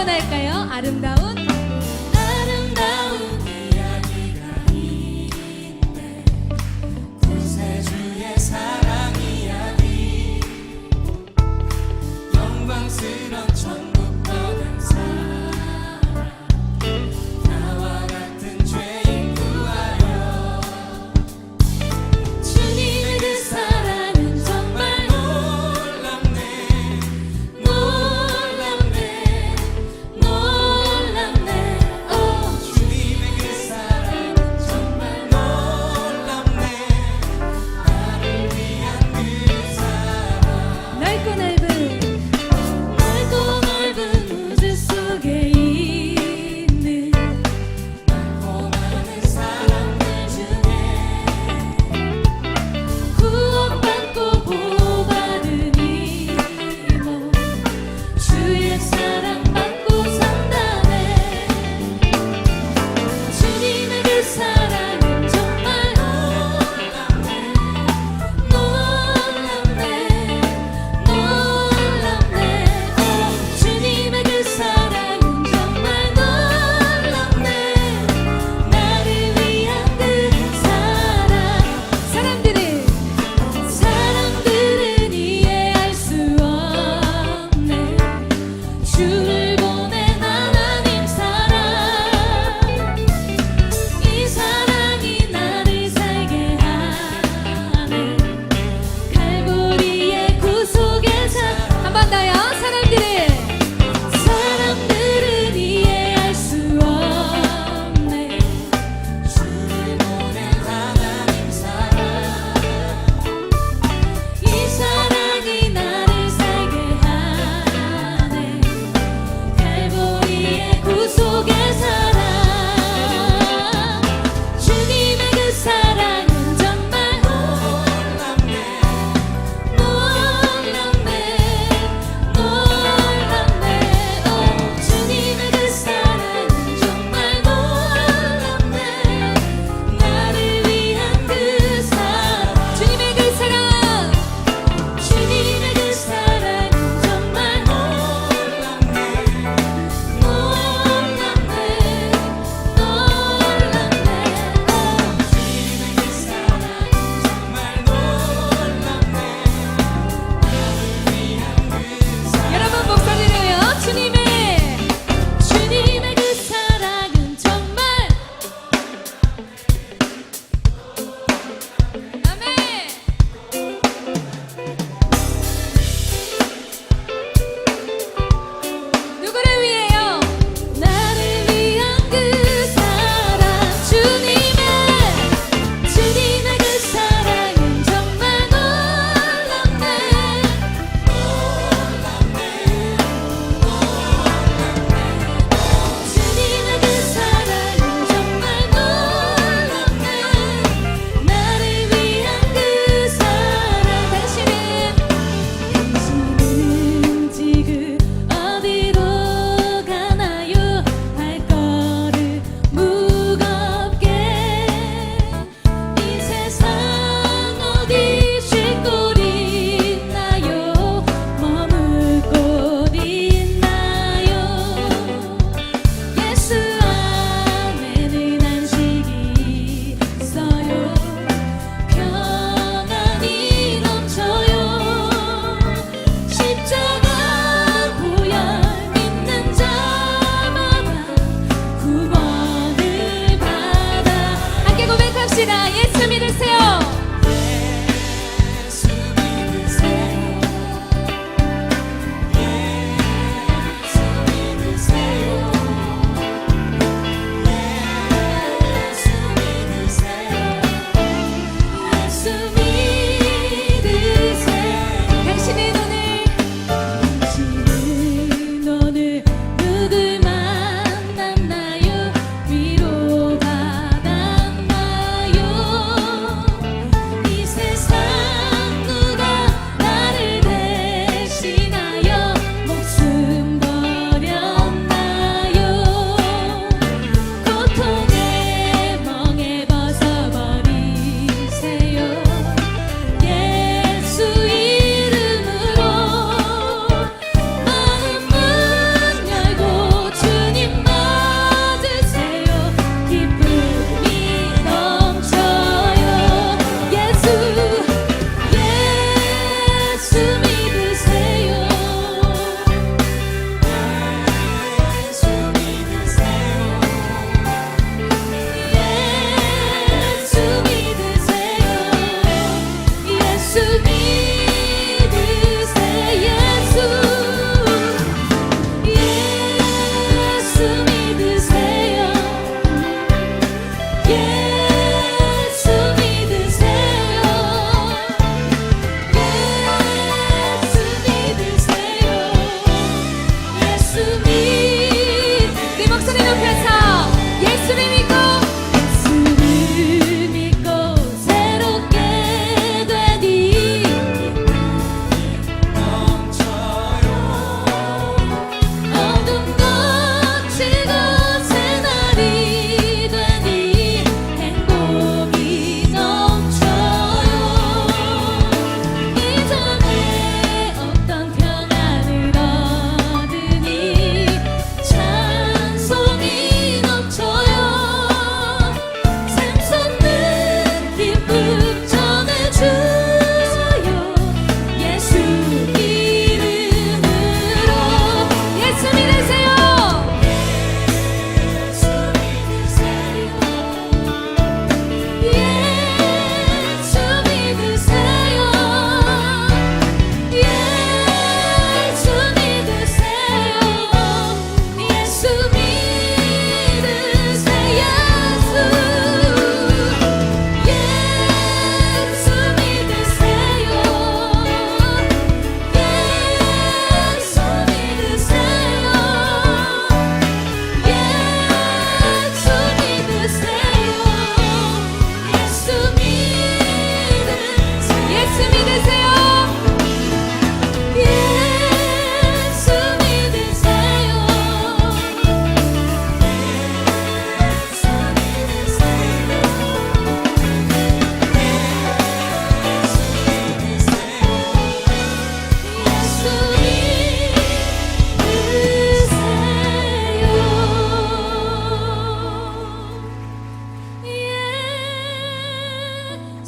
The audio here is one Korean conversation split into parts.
할까요? 아름다운 이야기가 있네. 구세주의 사랑 이야기, 영광스런 천국 얻은 사랑, 나와 같은 죄인 구하여. 주님의 그 사랑은 정말 놀랍네, 놀랍네, 놀랍네. 내 목소리 높여서 예수를 믿고 새롭게 되니 넘쳐요 어둠 거치고 새날이 되니 행복이 넘쳐요 이전에 없던 평안을 얻으니 찬송이 넘쳐요 샘솟는 기쁨 전해주어요 예수 이름으로 예수 믿으세요 예수 믿으세요 예수 믿으세요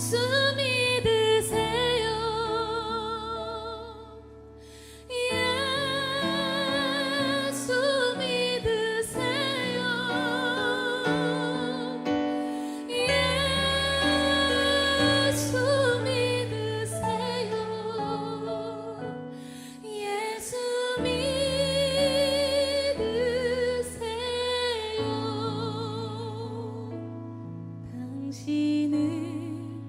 예수 믿으세요 예수 믿으세요 예수 믿으세요 예수 당신은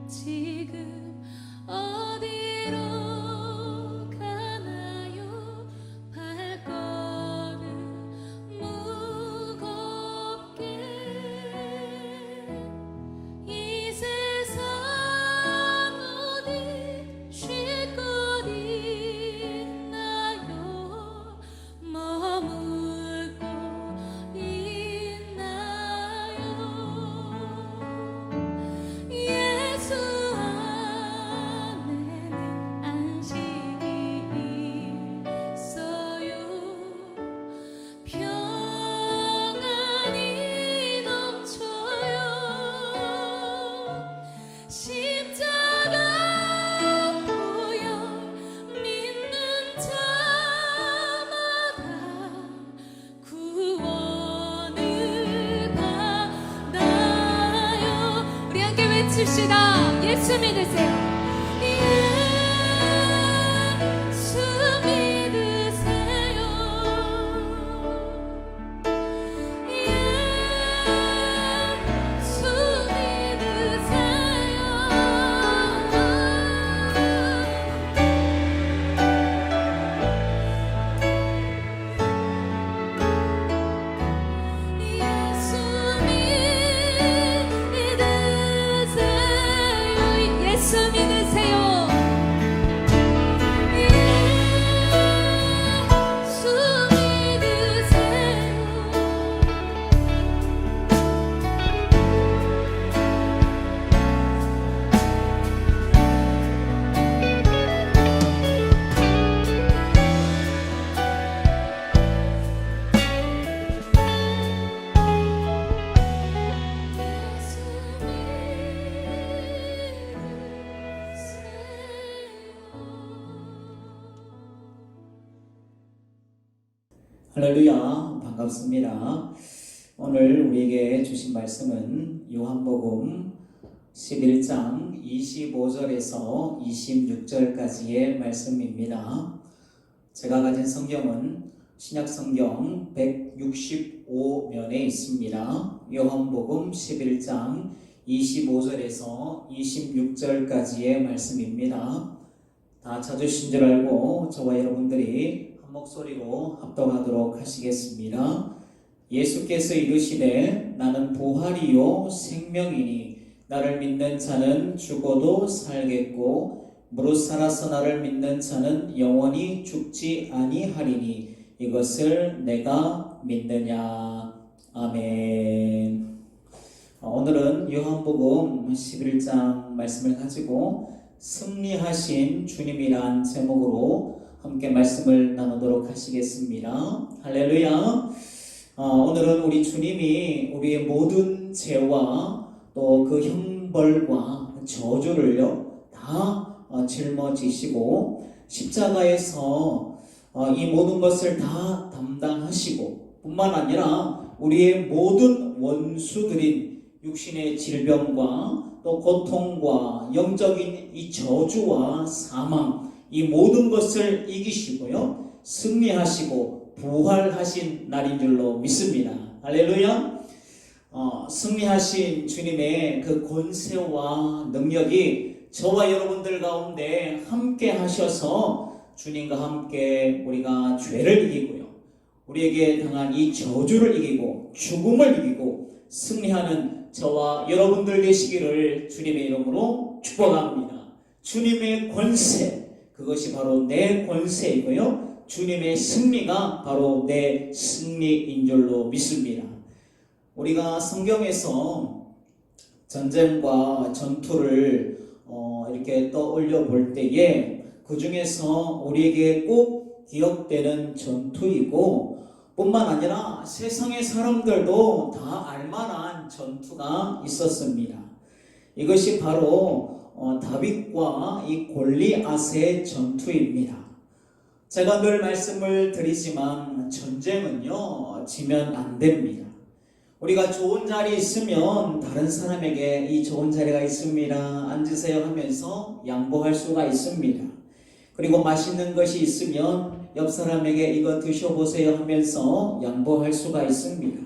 지금 어디로 가나요 발걸음 무겁게 이 세상 어디 쉴 곳 있나요 머물고 있나요 예수 안에는 안식이 있어요 평안이 넘쳐요 십자가 보여 믿는 자마다 구원을 받아요 우리 함께 외칩시다 예수 믿으세요 예수 믿으세요 예수 믿으세요 예수 믿으세요 할렐루야, 반갑습니다. 오늘 우리에게 주신 말씀은 요한복음 11장 25절에서 26절까지의 말씀입니다. 제가 가진 성경은 신약성경 165면에 있습니다. 요한복음 11장 25절에서 26절까지의 말씀입니다. 다 찾으신 줄 알고 저와 여러분들이 한 목소리로 합동하도록 하시겠습니다. 예수께서 이르시되 나는 부활이요 생명이니 나를 믿는 자는 죽어도 살겠고 무릇 살아서 나를 믿는 자는 영원히 죽지 아니하리니 이것을 내가 믿느냐. 아멘. 오늘은 요한복음 11장 말씀을 가지고 승리하신 주님이란 제목으로 함께 말씀을 나누도록 하시겠습니다. 할렐루야. 오늘은 우리 주님이 우리의 모든 죄와 또 그 형벌과 저주를요 다 짊어지시고 십자가에서 이 모든 것을 다 담당하시고 뿐만 아니라 우리의 모든 원수들인 육신의 질병과 또 고통과 영적인 이 저주와 사망 이 모든 것을 이기시고요 승리하시고 부활하신 날인 줄로 믿습니다. 할렐루야. 승리하신 주님의 그 권세와 능력이 저와 여러분들 가운데 함께 하셔서 주님과 함께 우리가 죄를 이기고요 우리에게 당한 이 저주를 이기고 죽음을 이기고 승리하는 저와 여러분들 되시기를 주님의 이름으로 축복합니다. 주님의 권세 그것이 바로 내 권세이고요 주님의 승리가 바로 내 승리인 줄로 믿습니다. 우리가 성경에서 전쟁과 전투를 이렇게 떠올려 볼 때에 그 중에서 우리에게 꼭 기억되는 전투이고 뿐만 아니라 세상의 사람들도 다 알만한 전투가 있었습니다. 이것이 바로 다윗과 이 골리앗의 전투입니다. 제가 늘 말씀을 드리지만 전쟁은요 지면 안 됩니다. 우리가 좋은 자리에 있으면 다른 사람에게 이 좋은 자리가 있습니다 앉으세요 하면서 양보할 수가 있습니다. 그리고 맛있는 것이 있으면 옆 사람에게 이거 드셔보세요 하면서 양보할 수가 있습니다.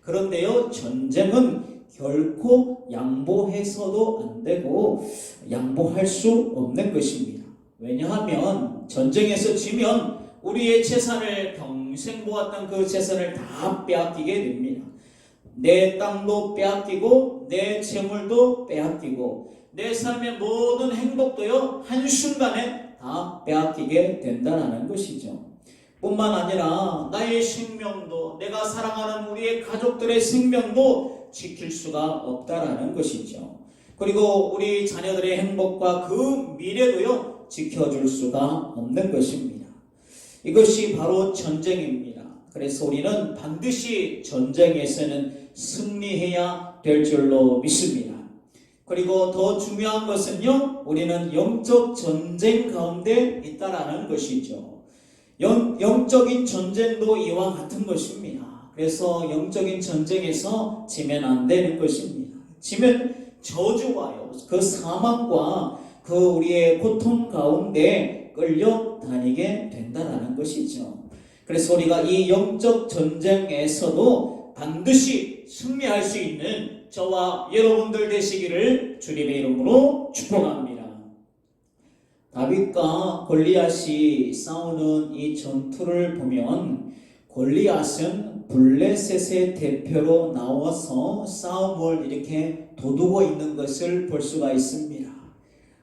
그런데요 전쟁은 결코 양보해서도 안 되고 양보할 수 없는 것입니다. 왜냐하면 전쟁에서 지면 우리의 재산을 평생 모았던 그 재산을 다 빼앗기게 됩니다. 내 땅도 빼앗기고 내 재물도 빼앗기고 내 삶의 모든 행복도요 한순간에 다 빼앗기게 된다는 것이죠. 뿐만 아니라 나의 생명도 내가 사랑하는 우리의 가족들의 생명도 지킬 수가 없다라는 것이죠. 그리고 우리 자녀들의 행복과 그 미래도요 지켜줄 수가 없는 것입니다. 이것이 바로 전쟁입니다. 그래서 우리는 반드시 전쟁에서는 승리해야 될 줄로 믿습니다. 그리고 더 중요한 것은요 우리는 영적 전쟁 가운데 있다라는 것이죠. 영적인 전쟁도 이와 같은 것입니다. 그래서 영적인 전쟁에서 지면 안 되는 것입니다. 지면 저주와요 그 사망과 그 우리의 고통 가운데 끌려다니게 된다라는 것이죠. 그래서 우리가 이 영적 전쟁에서도 반드시 승리할 수 있는 저와 여러분들 되시기를 주님의 이름으로 축복합니다. 다윗과 골리앗이 싸우는 이 전투를 보면 골리앗은 블레셋의 대표로 나와서 싸움을 이렇게 도두고 있는 것을 볼 수가 있습니다.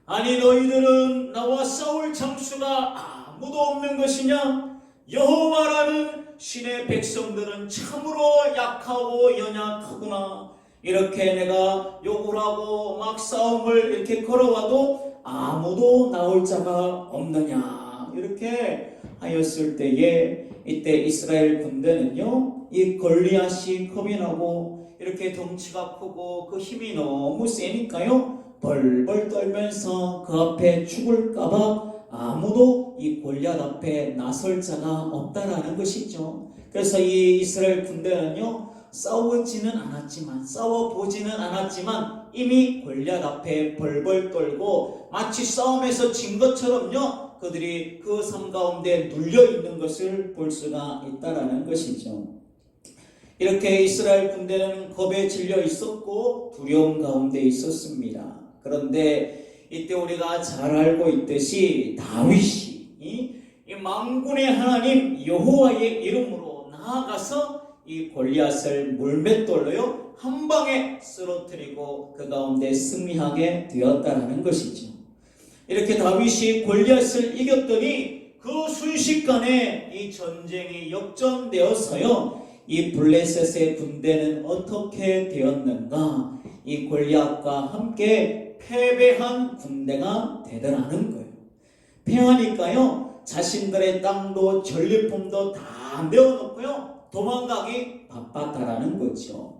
아니 너희들은 나와 싸울 장수가 아무도 없는 것이냐? 여호와라는 신의 백성들은 참으로 약하고 연약하구나. 이렇게 내가 욕을 하고 막 싸움을 이렇게 걸어와도 아무도 나올 자가 없느냐 이렇게 하였을 때에 이때 이스라엘 군대는요 이 골리앗이 겁이 나고 이렇게 덩치가 크고 그 힘이 너무 세니까요 벌벌 떨면서 그 앞에 죽을까봐 아무도 이 골리앗 앞에 나설 자가 없다라는 것이죠. 그래서 이 이스라엘 군대는요 싸우지는 않았지만 싸워보지는 않았지만 이미 골리앗 앞에 벌벌 떨고 마치 싸움에서 진 것처럼요 그들이 그 삶 가운데 눌려있는 것을 볼 수가 있다라는 것이죠. 이렇게 이스라엘 군대는 겁에 질려 있었고 두려움 가운데 있었습니다. 그런데 이때 우리가 잘 알고 있듯이 다윗이 이 만군의 하나님 여호와의 이름으로 나아가서 이 골리앗을 물맷돌로요 한 방에 쓰러뜨리고 그 가운데 승리하게 되었다라는 것이죠. 이렇게 다윗이 골리앗을 이겼더니 그 순식간에 이 전쟁이 역전되어서요 이 블레셋의 군대는 어떻게 되었는가? 이 골리앗과 함께 패배한 군대가 되더라는 거예요. 패하니까요 자신들의 땅도 전리품도 다 내어놓고요 도망가기 바빴다라는 거죠.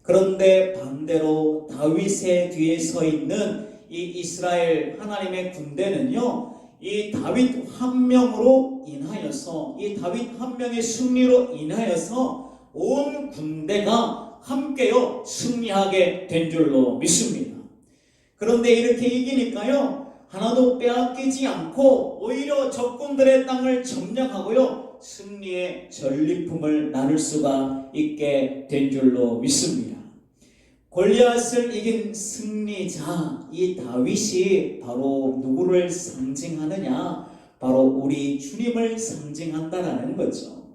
그런데 반대로 다윗의 뒤에 서 있는 이 이스라엘 하나님의 군대는요 이 다윗 한 명으로 인하여서 이 다윗 한 명의 승리로 인하여서 온 군대가 함께요 승리하게 된 줄로 믿습니다. 그런데 이렇게 이기니까요 하나도 빼앗기지 않고 오히려 적군들의 땅을 점령하고요 승리의 전리품을 나눌 수가 있게 된 줄로 믿습니다. 골리앗을 이긴 승리자 이 다윗이 바로 누구를 상징하느냐? 바로 우리 주님을 상징한다라는 거죠.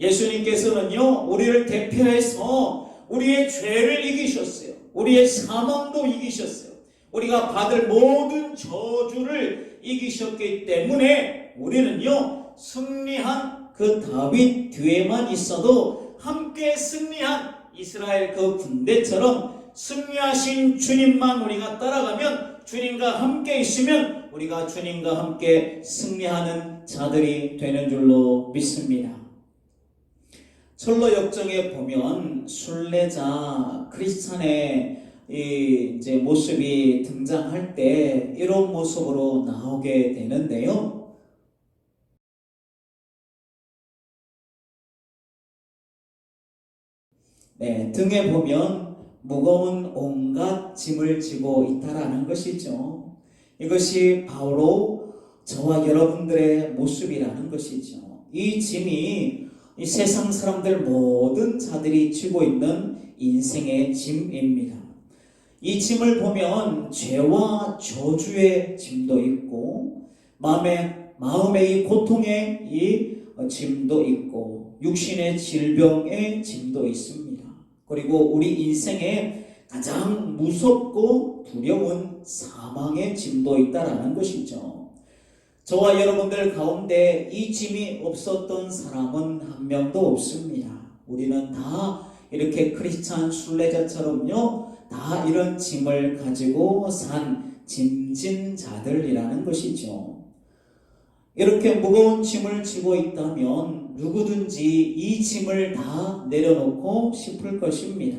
예수님께서는요 우리를 대표해서 우리의 죄를 이기셨어요. 우리의 사망도 이기셨어요. 우리가 받을 모든 저주를 이기셨기 때문에 우리는요 승리한 그 다윗 뒤에만 있어도 함께 승리한 이스라엘 그 군대처럼 승리하신 주님만 우리가 따라가면 주님과 함께 있으면 우리가 주님과 함께 승리하는 자들이 되는 줄로 믿습니다. 철로 역정에 보면 순례자 크리스찬의 이제 모습이 등장할 때 이런 모습으로 나오게 되는데요. 등에 보면 무거운 온갖 짐을 지고 있다라는 것이죠. 이것이 바로 저와 여러분들의 모습이라는 것이죠. 이 짐이 이 세상 사람들 모든 자들이 지고 있는 인생의 짐입니다. 이 짐을 보면 죄와 저주의 짐도 있고 마음의 이 고통의 이 짐도 있고 육신의 질병의 짐도 있습니다. 그리고 우리 인생에 가장 무섭고 두려운 사망의 짐도 있다라는 것이죠. 저와 여러분들 가운데 이 짐이 없었던 사람은 한 명도 없습니다. 우리는 다 이렇게 크리스찬 순례자처럼요 다 이런 짐을 가지고 산 짐진 자들이라는 것이죠. 이렇게 무거운 짐을 지고 있다면 누구든지 이 짐을 다 내려놓고 싶을 것입니다.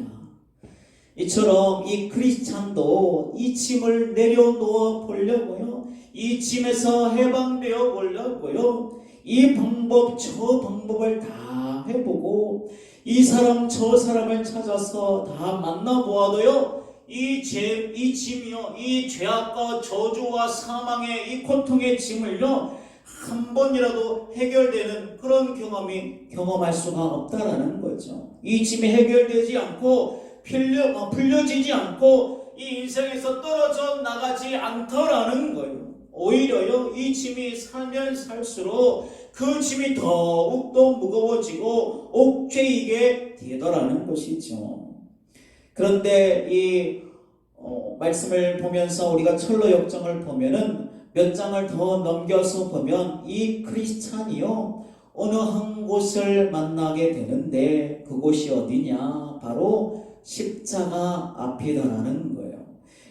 이처럼 이 크리스찬도 이 짐을 내려놓아 보려고요. 이 짐에서 해방되어 보려고요. 이 방법 저 방법을 다 해보고 이 사람 저 사람을 찾아서 다 만나보아도요. 이 짐이요. 이 죄악과 저주와 사망의 이 고통의 짐을요. 한 번이라도 해결되는 그런 경험할 수가 없다라는 거죠. 이 짐이 해결되지 않고 풀려지지 않고 이 인생에서 떨어져 나가지 않더라는 거예요. 오히려요 이 짐이 살면 살수록 그 짐이 더욱더 무거워지고 옥죄이게 되더라는 것이죠. 그런데 이 말씀을 보면서 우리가 철로 역정을 보면은 몇 장을 더 넘겨서 보면 이 크리스찬이요 어느 한 곳을 만나게 되는데 그곳이 어디냐? 바로 십자가 앞이더라는 거예요.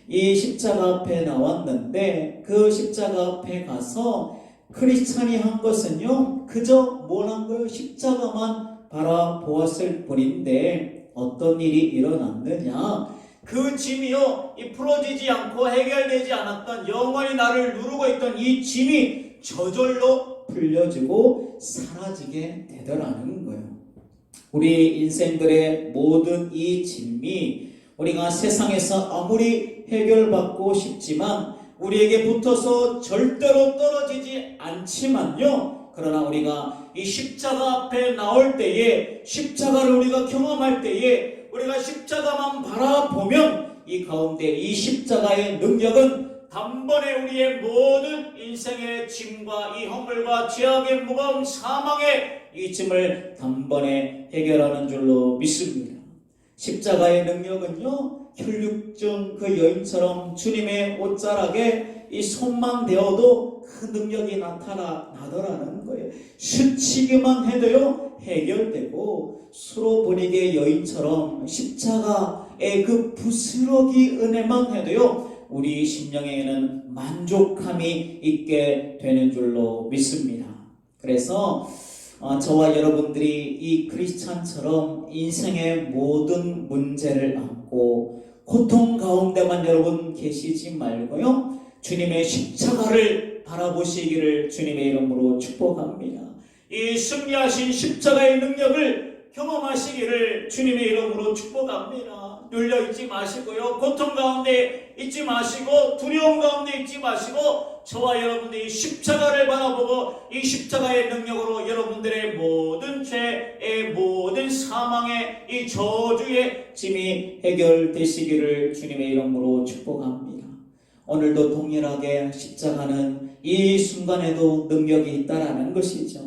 이 십자가 앞에 나왔는데 그 십자가 앞에 가서 크리스찬이 한 것은요 그저 뭘 한 거예요? 십자가만 바라보았을 뿐인데 어떤 일이 일어났느냐? 그 짐이요 이 풀어지지 않고 해결되지 않았던 영원히 나를 누르고 있던 이 짐이 저절로 풀려지고 사라지게 되더라는 거예요. 우리 인생들의 모든 이 짐이 우리가 세상에서 아무리 해결받고 싶지만 우리에게 붙어서 절대로 떨어지지 않지만요. 그러나 우리가 이 십자가 앞에 나올 때에 십자가를 우리가 경험할 때에 우리가 십자가만 바라보면 이 가운데 이 십자가의 능력은 단번에 우리의 모든 인생의 짐과 이 허물과 죄악의 무거운 사망의 이 짐을 단번에 해결하는 줄로 믿습니다. 십자가의 능력은요, 혈육증 그 여인처럼 주님의 옷자락에 이 손만 대어도 그 능력이 나타나더라는 거예요. 스치기만 해도요 해결되고, 수로보니게 여인처럼 십자가의 그 부스러기 은혜만 해도요 우리 심령에는 만족함이 있게 되는 줄로 믿습니다. 그래서 저와 여러분들이 이 크리스찬처럼 인생의 모든 문제를 안고 고통 가운데만 여러분 계시지 말고요, 주님의 십자가를 바라보시기를 주님의 이름으로 축복합니다. 이 승리하신 십자가의 능력을 경험하시기를 주님의 이름으로 축복합니다. 눌려있지 마시고요, 고통 가운데 있지 마시고, 두려움 가운데 있지 마시고, 저와 여러분들이 십자가를 바라보고 이 십자가의 능력으로 여러분들의 모든 죄의 모든 사망의 이 저주의 짐이 해결되시기를 주님의 이름으로 축복합니다. 오늘도 동일하게 십자가는 이 순간에도 능력이 있다라는 것이죠.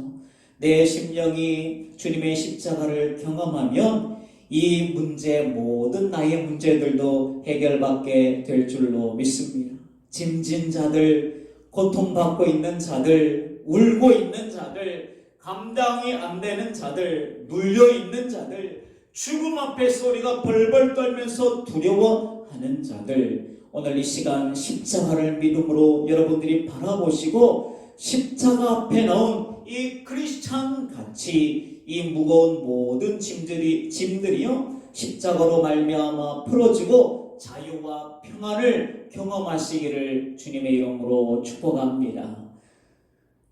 내 심령이 주님의 십자가를 경험하면 이 문제, 모든 나의 문제들도 해결받게 될 줄로 믿습니다. 짐진 자들, 고통받고 있는 자들, 울고 있는 자들, 감당이 안 되는 자들, 눌려있는 자들, 죽음 앞에 소리가 벌벌 떨면서 두려워하는 자들, 오늘 이 시간 십자가를 믿음으로 여러분들이 바라보시고 십자가 앞에 나온 이 크리스찬 같이 이 무거운 모든 짐들이요 십자가로 말미암아 풀어지고 자유와 평안을 경험하시기를 주님의 이름으로 축복합니다.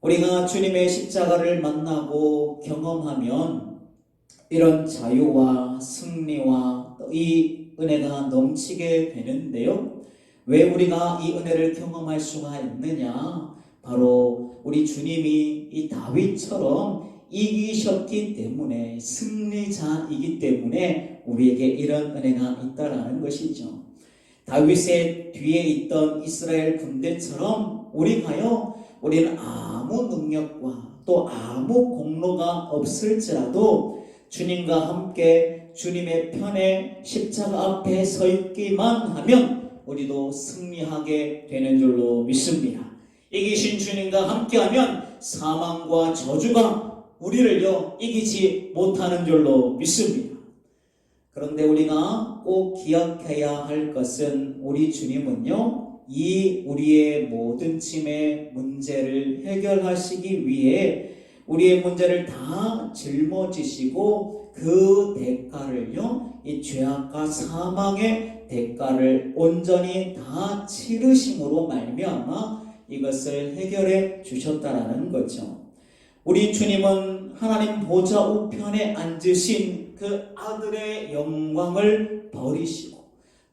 우리가 주님의 십자가를 만나고 경험하면 이런 자유와 승리와 이 은혜가 넘치게 되는데요, 왜 우리가 이 은혜를 경험할 수가 있느냐? 바로 우리 주님이 이 다윗처럼 이기셨기 때문에, 승리자이기 때문에 우리에게 이런 은혜가 있다라는 것이죠. 다윗의 뒤에 있던 이스라엘 군대처럼 우리는 아무 능력과 또 아무 공로가 없을지라도 주님과 함께 주님의 편에 십자가 앞에 서 있기만 하면 우리도 승리하게 되는 줄로 믿습니다. 이기신 주님과 함께하면 사망과 저주가 우리를요 이기지 못하는 줄로 믿습니다. 그런데 우리가 꼭 기억해야 할 것은, 우리 주님은요 이 우리의 모든 짐의 문제를 해결하시기 위해 우리의 문제를 다 짊어지시고 그 대가를요, 이 죄악과 사망의 대가를 온전히 다 치르심으로 말미암아 이것을 해결해 주셨다라는 거죠. 우리 주님은 하나님 보좌 우편에 앉으신 그 아들의 영광을 버리시고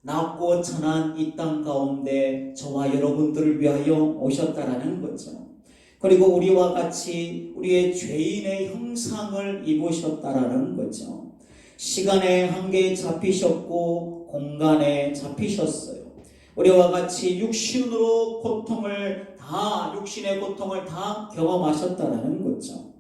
낮고 천한 이 땅 가운데 저와 여러분들을 위하여 오셨다라는 거죠. 그리고 우리와 같이 우리의 죄인의 형상을 입으셨다라는 거죠. 시간의 한계에 잡히셨고 공간에 잡히셨어요. 우리와 같이 육신의 고통을 다 경험하셨다라는 거죠.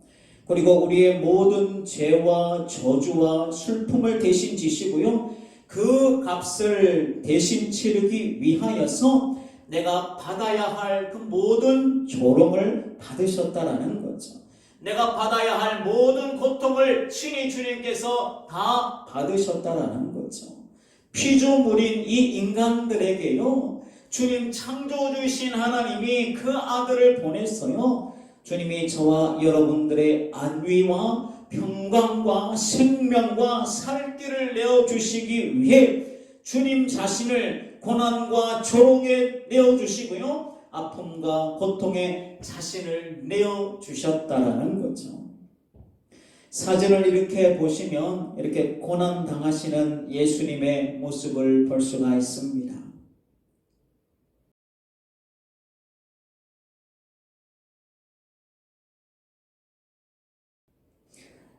그리고 우리의 모든 죄와 저주와 슬픔을 대신 지시고요, 그 값을 대신 치르기 위하여서 내가 받아야 할 그 모든 조롱을 받으셨다라는 거죠. 내가 받아야 할 모든 고통을 친히 주님께서 다 받으셨다라는 거죠. 피조물인 이 인간들에게요, 주님 창조주이신 하나님이 그 아들을 보냈어요. 주님이 저와 여러분들의 안위와 평강과 생명과 살 길을 내어주시기 위해 주님 자신을 고난과 조롱에 내어주시고요, 아픔과 고통에 자신을 내어주셨다라는 거죠. 사진을 이렇게 보시면 이렇게 고난 당하시는 예수님의 모습을 볼 수가 있습니다.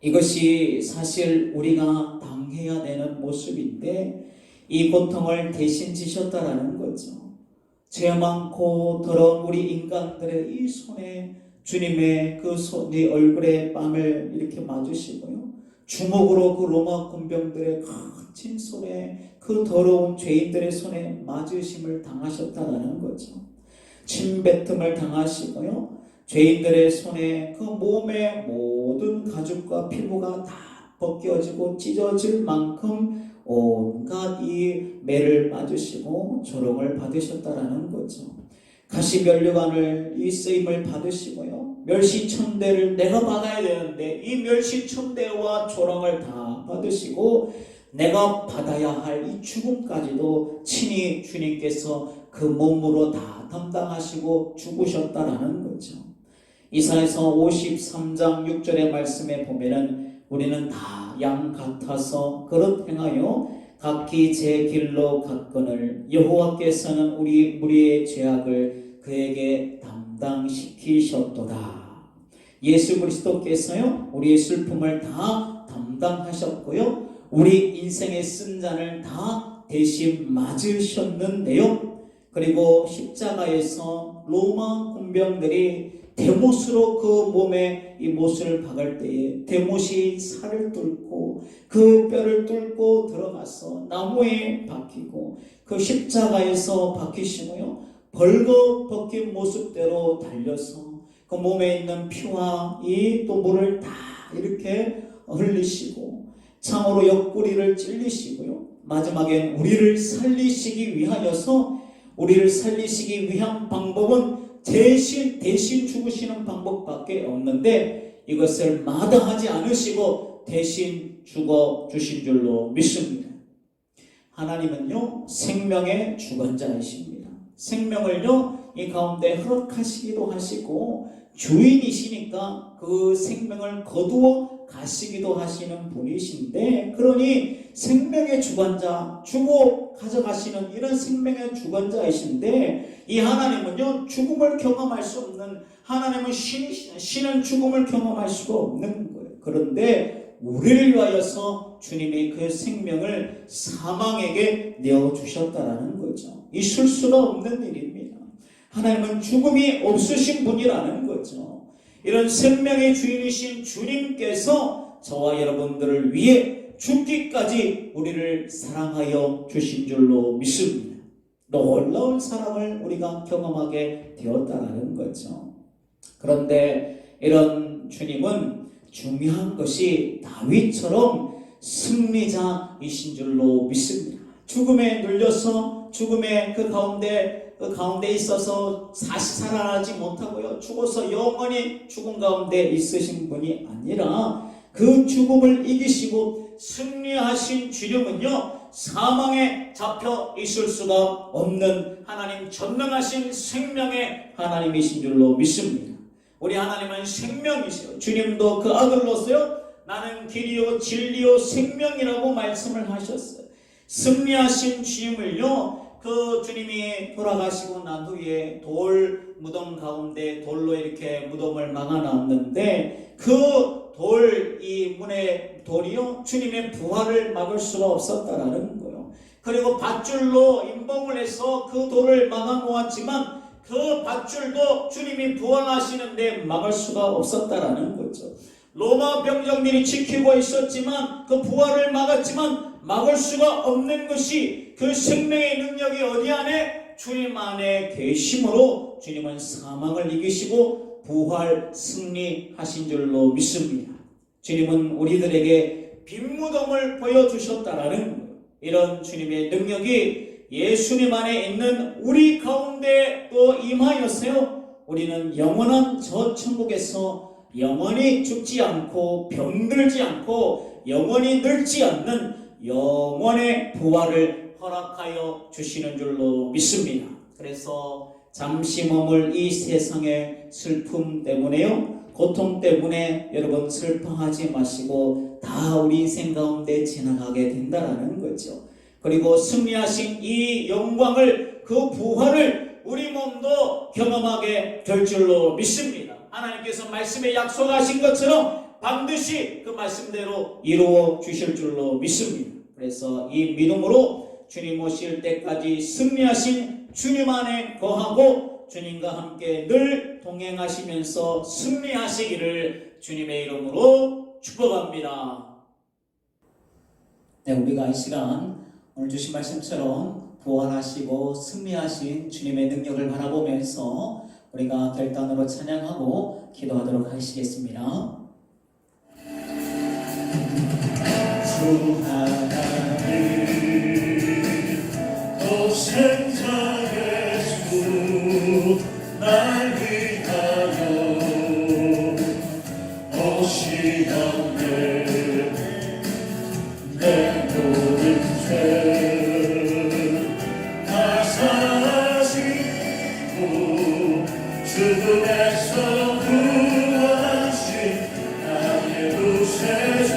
이것이 사실 우리가 당해야 되는 모습인데 이 고통을 대신 지셨다라는 거죠. 죄 많고 더러운 우리 인간들의 이 손에 주님의 그 네 얼굴에 뺨을 이렇게 맞으시고요. 주먹으로 그 로마 군병들의 거친 손에 그 더러운 죄인들의 손에 맞으심을 당하셨다는 거죠. 침뱉음을 당하시고요. 죄인들의 손에 그 몸의 모든 가죽과 피부가 다 벗겨지고 찢어질 만큼 온갖 이 매를 맞으시고 조롱을 받으셨다라는 거죠. 가시면류관을 이 쓰임을 받으시고요. 멸시천대를 내가 받아야 되는데 이 멸시천대와 조롱을 다 받으시고 내가 받아야 할 이 죽음까지도 친히 주님께서 그 몸으로 다 담당하시고 죽으셨다라는 거죠. 이사야서 53장 6절의 말씀에 보면은 우리는 다 양 같아서 그릇 행하여 각기 제 길로 갔거늘 여호와께서는 우리 무리의 죄악을 그에게 담당시키셨도다. 예수 그리스도께서요 우리의 슬픔을 다 담당하셨고요 우리 인생의 쓴잔을 다 대신 맞으셨는데요. 그리고 십자가에서 로마 군병들이 대못으로 그 몸에 이 못을 박을 때에 대못이 살을 뚫고 그 뼈를 뚫고 들어가서 나무에 박히고 그 십자가에서 박히시고요 벌거 벗긴 모습대로 달려서 그 몸에 있는 피와 이 또 물을 다 이렇게 흘리시고 창으로 옆구리를 찔리시고요 마지막엔 우리를 살리시기 위한 방법은 대신 죽으시는 방법밖에 없는데 이것을 마다하지 않으시고 대신 죽어 주신 줄로 믿습니다. 하나님은요 생명의 주관자이십니다. 생명을요 이 가운데 허락하시기도 하시고 주인이시니까 그 생명을 거두어 가시기도 하시는 분이신데 그러니 생명의 주관자 주고 가져가시는 이런 생명의 주관자이신데 이 하나님은요 죽음을 경험할 수 없는 하나님은 신은 죽음을 경험할 수가 없는 거예요. 그런데 우리를 위하여서 주님이 그 생명을 사망에게 내어주셨다라는 거죠. 있을 수가 없는 일입니다. 하나님은 죽음이 없으신 분이라는 거죠. 이런 생명의 주인이신 주님께서 저와 여러분들을 위해 죽기까지 우리를 사랑하여 주신 줄로 믿습니다. 놀라운 사랑을 우리가 경험하게 되었다는 거죠. 그런데 이런 주님은 중요한 것이 다윗처럼 승리자이신 줄로 믿습니다. 죽음에 눌려서 죽음의 그 가운데 있어서 다시 살아나지 못하고요. 죽어서 영원히 죽음 가운데 있으신 분이 아니라 그 죽음을 이기시고 승리하신 주님은요. 사망에 잡혀 있을 수가 없는 하나님 전능하신 생명의 하나님이신 줄로 믿습니다. 우리 하나님은 생명이세요. 주님도 그 아들로서요. 나는 길이요 진리요 생명이라고 말씀을 하셨어요. 승리하신 주님을요. 그 주님이 돌아가시고 난 후에 돌 무덤 가운데 돌로 이렇게 무덤을 막아놨는데 그 이 문의 돌이요 주님의 부활을 막을 수가 없었다라는 거예요. 그리고 밧줄로 임봉을 해서 그 돌을 막아놓았지만 그 밧줄도 주님이 부활하시는데 막을 수가 없었다라는 거죠. 로마 병정들이 지키고 있었지만 그 부활을 막았지만 막을 수가 없는 것이 그 생명의 능력이 어디 안에? 주님 안에 계심으로 주님은 사망을 이기시고 부활 승리하신 줄로 믿습니다. 주님은 우리들에게 빈무덤을 보여주셨다라는 거예요. 이런 주님의 능력이 예수님 안에 있는 우리 가운데 또 임하였어요. 우리는 영원한 저 천국에서 영원히 죽지 않고 병들지 않고 영원히 늙지 않는 영원의 부활을 허락하여 주시는 줄로 믿습니다. 그래서 잠시 머물 이 세상의 슬픔 때문에요, 고통 때문에 여러분 슬퍼하지 마시고 다 우리 인생 가운데 지나가게 된다라는 거죠. 그리고 승리하신 이 영광을, 그 부활을 우리 몸도 경험하게 될 줄로 믿습니다. 하나님께서 말씀에 약속하신 것처럼 반드시 그 말씀대로 이루어 주실 줄로 믿습니다. 그래서 이 믿음으로 주님 오실 때까지 승리하신 주님 안에 거하고 주님과 함께 늘 동행하시면서 승리하시기를 주님의 이름으로 축복합니다. 네, 우리가 이 시간 오늘 주신 말씀처럼 부활하시고 승리하신 주님의 능력을 바라보면서 우리가 결단으로 찬양하고 기도하도록 하시겠습니다. 주 하나님 또 생자의 주 날 위하여 오시었네. 내 모든 죄 다 사시고 죽음에서 구하신 나의 구세주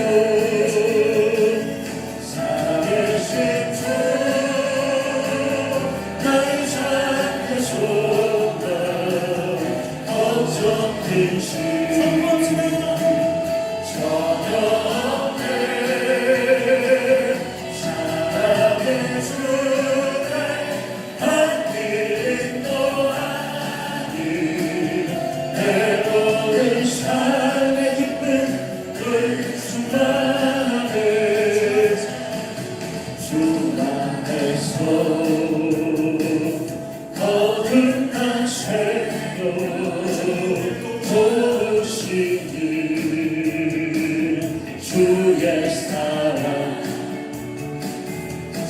주의 사랑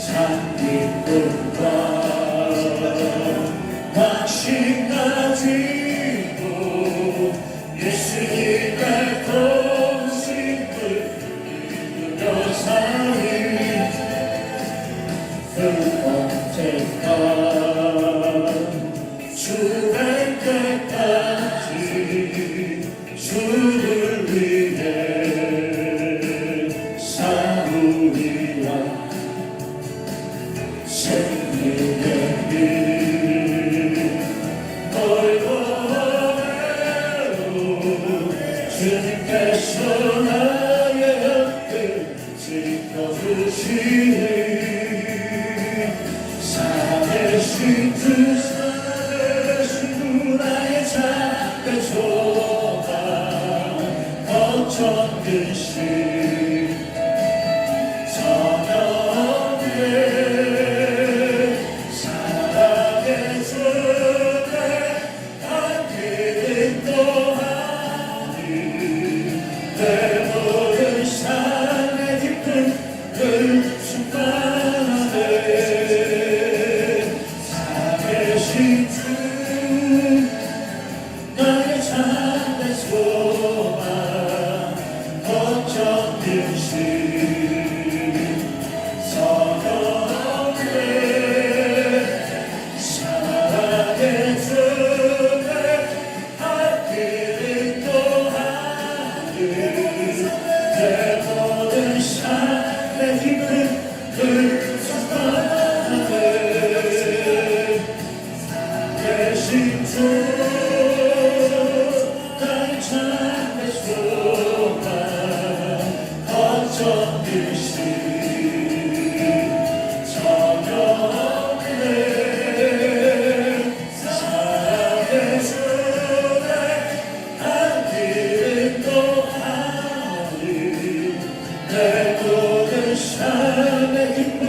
참 기쁨과 확신 가지고 예수님의 공식을 믿으며 사는 그 언제까 주의 때까지 주를 위해 주님께서 나의 옆에 지켜주시니 살아계신 주 살아계신 주 나의 작은 소망 걱정 근심 전혀 없네. 사랑의 주내 함께 내 모든 삶의 기쁨을 충만하네. 살아계신 주 나의 참된 소망 걱정 근심 전혀 없네. 사랑의 주내 함께 내 모든 삶의 기쁨을 충만하네. 계신 주 나의 참된 소망 걱정 근심 전혀 없네. 사랑의 주내 함께 내 모든 삶의 기쁨을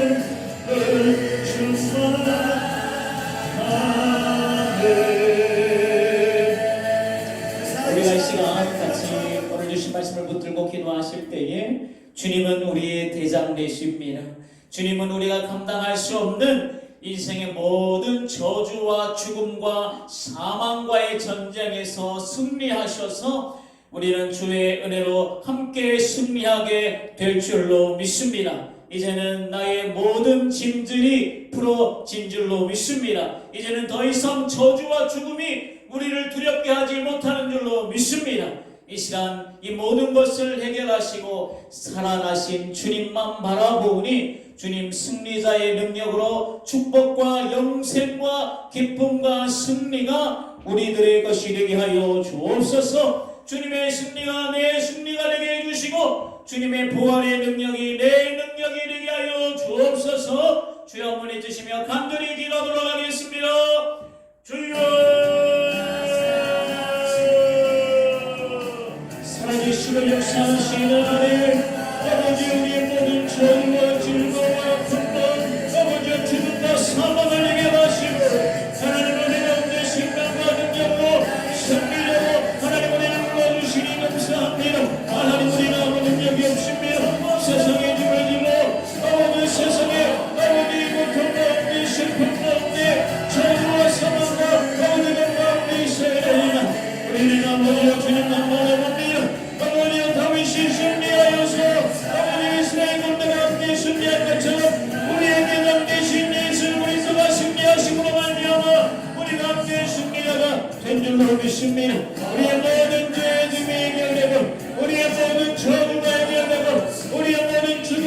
충만하네. 우리가 이 시간 같이 오늘 주신 말씀을 붙들고 기도하실 때에 주님은 우리의 대장 되십니다. 주님은 우리가 감당할 수 없는 인생의 모든 저주와 죽음과 사망과의 전쟁에서 승리하셔서 우리는 주의 은혜로 함께 승리하게 될 줄로 믿습니다. 이제는 나의 모든 짐들이 풀어진 줄로 믿습니다. 이제는 더 이상 저주와 죽음이 우리를 두렵게 하지 못하는 줄로 믿습니다. 이 시간 이 모든 것을 해결하시고 살아나신 주님만 바라보니 주님 승리자의 능력으로 축복과 영생과 기쁨과 승리가 우리들의 것이 되게 하여 주옵소서. 주님의 승리가 내 승리가 되게 해주시고 주님의 부활의 능력이 내 능력이 되게 하여 주옵소서. 주여 한번 해주시며 간절히 기도하도록 하겠습니다.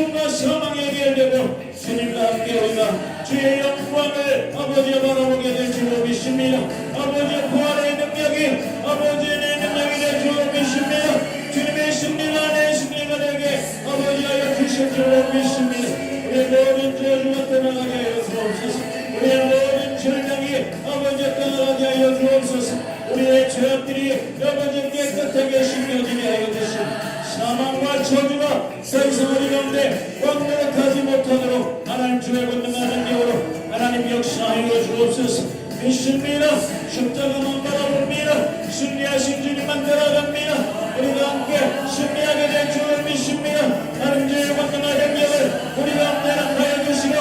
죽음과 사망이 해결되고 주님과 함께 우리가 주의 영광을 아버지여 바라보게 될 줄 믿습니다. 아버지의 부활의 능력이 아버지의 능력이 될 줄 믿습니다. 주님의 승리가 내 승리가 되게 아버지여 주실 줄 믿습니다. 우리의 모든 저주가 떠나가게 하여 주옵소서. 우리의 모든 절망이 아버지여 떠나가게 하여 주옵소서. 우리의 죄악들이 아버지 깨끗하게 씻겨지게 하여 주시고 사망과 저주가 더 이상 우리 가운데 왕노릇하지 못하도록 하나님 주의 권능과 능력으로 하나님 역사하여 주옵소서. 믿습니다. 십자가만 바라봅니다. 승리하신 주님만 따라갑니다. 우리가 함께 승리하게 될 줄을 믿습니다. 하나님 주의 권능과 능력을 우리가 함께 나타내 주시고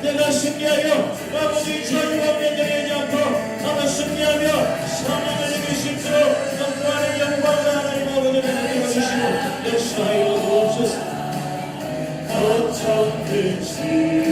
내가 승리하여 아버지 저주와 변경하지 않고 나가 승리하며 사망을 이길 수 있도록 부활의 영광을 하나님 아버지를 나타내 주시고 역사하여 주옵소서. 어떤 듯이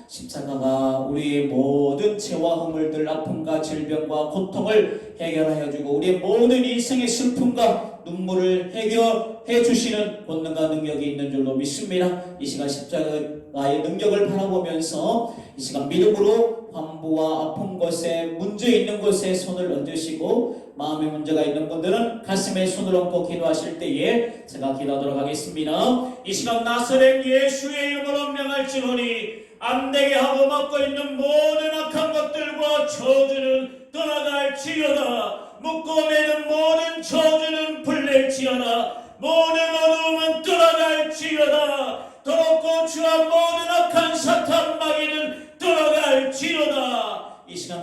십자가가 우리의 모든 죄와 허물들, 아픔과 질병과 고통을 해결하여 주고 우리의 모든 인생의 슬픔과 눈물을 해결해 주시는 권능과 능력이 있는 줄로 믿습니다. 이 시간 십자가의 능력을 바라보면서 이 시간 믿음으로 환부와 아픈 곳에 문제 있는 곳에 손을 얹으시고 마음의 문제가 있는 분들은 가슴에 손을 얹고 기도하실 때에 제가 기도하도록 하겠습니다. 이 시간 나사렛 예수의 이름으로 명할지로니 안되게 하고 막고 있는 모든 악한 것들과 저주는 떠나갈지어다. 묶고 매는 모든 저주는 풀릴지어다. 모든 어두움은 떠나갈지어다. 더럽고 추한 모든 악한 사탄 마귀는 떠나갈지어다. 이 시간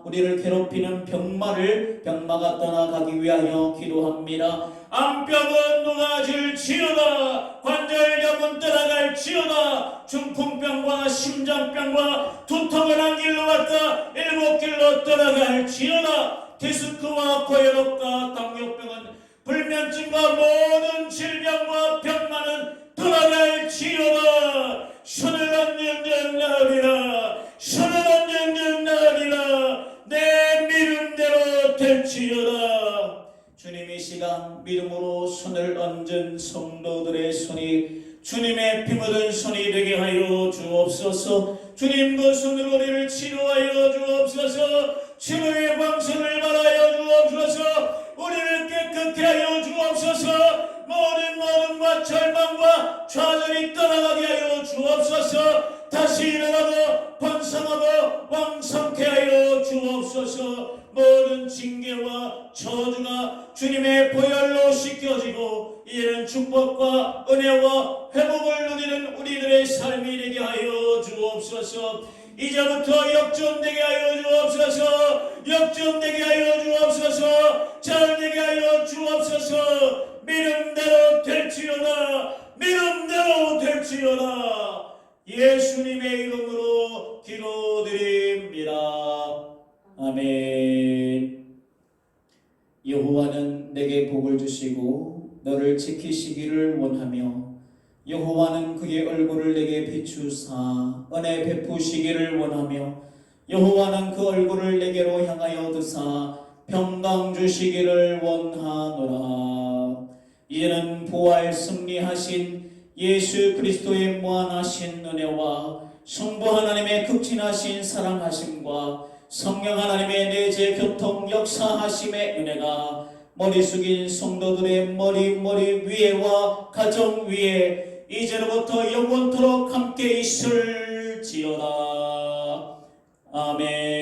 우리를 괴롭히는 병마가 떠나가기 위하여 기도합니다. 암병은 녹아질지어다. 관절염은 떠나갈지어다. 중풍병과 심장병과 두통을 한 길로 갔다 7길로 떠나갈지어다. 디스크와 고혈압과 당뇨병은 불면증과 모든 질병과 병만은 떠나갈지어다. 손을 얹는 날이라. 손을 얹는 날이라. 내 믿음대로 될지어다. 주님 이 시간 믿음으로 손을 얹은 성도들의 손이 주님의 피 묻은 손이 되게 하여 주옵소서. 주님 그 손으로 우리를 치료하여 주옵소서. 치료의 방송을 말하여 주옵소서. 우리를 깨끗게 하여 주옵소서. 모든 것과 절망과 좌절이 떠나가게 하여 주옵소서. 다시 일어나고 번성하고 왕성케 하여 주옵소서. 모든 징계와 저주가 주님의 보혈로 씻겨지고 이제는 축복과 은혜와 회복을 누리는 우리들의 삶이 되게 하여 주옵소서. 이제부터 역전되게 하여 주옵소서. 역전되게 하여 주옵소서. 잘되게 하여 주옵소서. 믿음대로 될지어다. 믿음대로 될지어다. 예수님의 이름으로 기도드립니다. 아멘. 여호와는 내게 복을 주시고 너를 지키시기를 원하며 여호와는 그의 얼굴을 내게 비추사 은혜 베푸시기를 원하며 여호와는 그 얼굴을 내게로 향하여 드사 평강 주시기를 원하노라. 이제는 부활 승리하신 예수 그리스도의 무한하신 은혜와 성부 하나님의 극진하신 사랑하심과 성령 하나님의 내재 교통 역사하심의 은혜가 머리 숙인 성도들의 머리 위에와 가정 위에 이제로부터 영원토록 함께 있을지어다. 아멘.